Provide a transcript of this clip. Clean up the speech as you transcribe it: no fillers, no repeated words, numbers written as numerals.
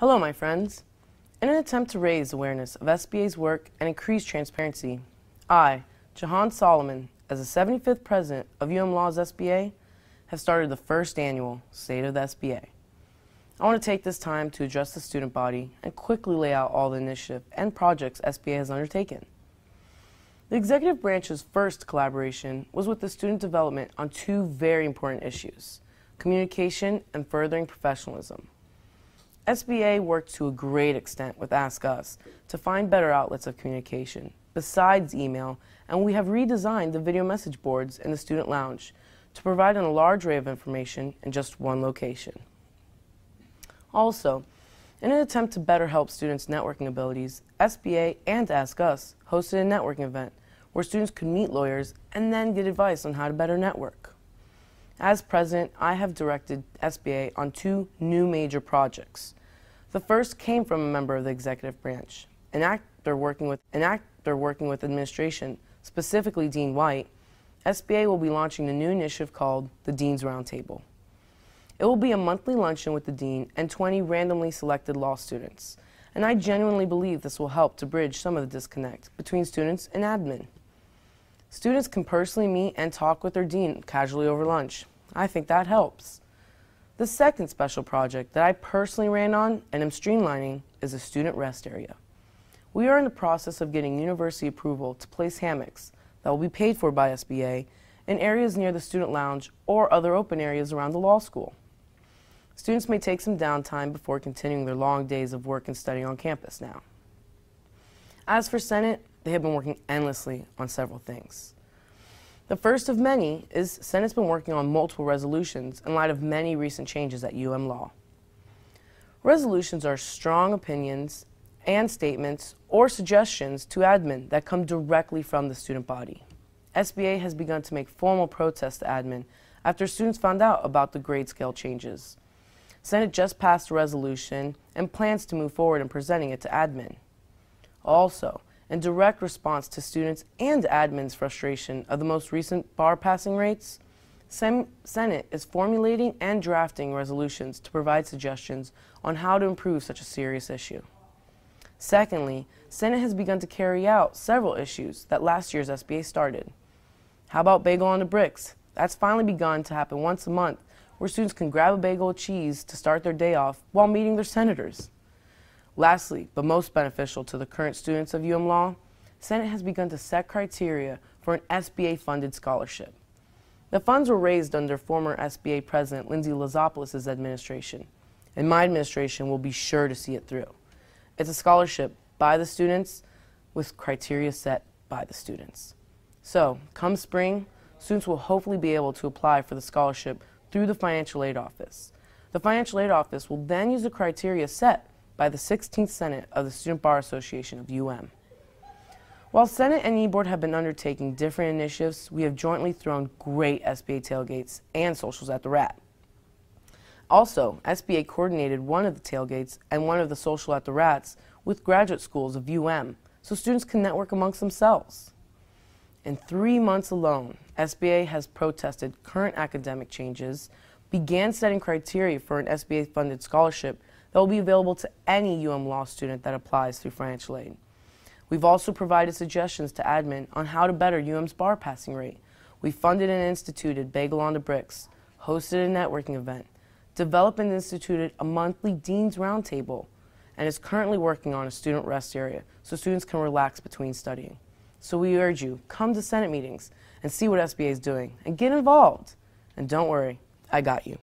Hello, my friends. In an attempt to raise awareness of SBA's work and increase transparency, I, Jihan Soliman, as the 75th president of Law's SBA, have started the first annual State of the SBA. I want to take this time to address the student body and quickly lay out all the initiatives and projects SBA has undertaken. The executive branch's first collaboration was with the student development on two very important issues: communication and furthering professionalism. SBA worked to a great extent with Ask Us to find better outlets of communication besides email, and we have redesigned the video message boards in the student lounge to provide a large array of information in just one location. Also, in an attempt to better help students' networking abilities, SBA and Ask Us hosted a networking event where students could meet lawyers and then get advice on how to better network. As president, I have directed SBA on two new major projects. The first came from a member of the executive branch, an actor working with administration, specifically Dean White. SBA will be launching a new initiative called the Dean's Roundtable. It will be a monthly luncheon with the dean and 20 randomly selected law students, and I genuinely believe this will help to bridge some of the disconnect between students and admin. Students can personally meet and talk with their dean casually over lunch. I think that helps. The second special project that I personally ran on and am streamlining is a student rest area. We are in the process of getting university approval to place hammocks that will be paid for by SBA in areas near the student lounge or other open areas around the law school. Students may take some downtime before continuing their long days of work and study on campus now. As for Senate, they have been working endlessly on several things. The first of many is Senate's been working on multiple resolutions in light of many recent changes at Law. Resolutions are strong opinions and statements or suggestions to admin that come directly from the student body. SBA has begun to make formal protests to admin after students found out about the grade scale changes. Senate just passed a resolution and plans to move forward in presenting it to admin. Also, in direct response to students and admin's frustration of the most recent bar passing rates, Senate is formulating and drafting resolutions to provide suggestions on how to improve such a serious issue. Secondly, Senate has begun to carry out several issues that last year's SBA started. How about bagel on the bricks? That's finally begun to happen once a month, where students can grab a bagel with cheese to start their day off while meeting their senators. Lastly, but most beneficial to the current students of Law, Senate has begun to set criteria for an SBA-funded scholarship. The funds were raised under former SBA President Lindsay Lazopoulos' administration, and my administration will be sure to see it through. It's a scholarship by the students with criteria set by the students. So, come spring, students will hopefully be able to apply for the scholarship through the Financial Aid Office. The Financial Aid Office will then use the criteria set by the 16th Senate of the Student Bar Association of While Senate and E-Board have been undertaking different initiatives, we have jointly thrown great SBA tailgates and socials at the Rat. Also, SBA coordinated one of the tailgates and one of the social at the Rats with graduate schools of so students can network amongst themselves. In 3 months alone, SBA has protested current academic changes, began setting criteria for an SBA-funded scholarship that will be available to any Law student that applies through financial aid. We've also provided suggestions to admin on how to better UM's bar passing rate. We funded and instituted Bagel on the Bricks, hosted a networking event, developed and instituted a monthly Dean's Roundtable, and is currently working on a student rest area so students can relax between studying. So we urge you, come to Senate meetings and see what SBA is doing and get involved. And don't worry, I got you.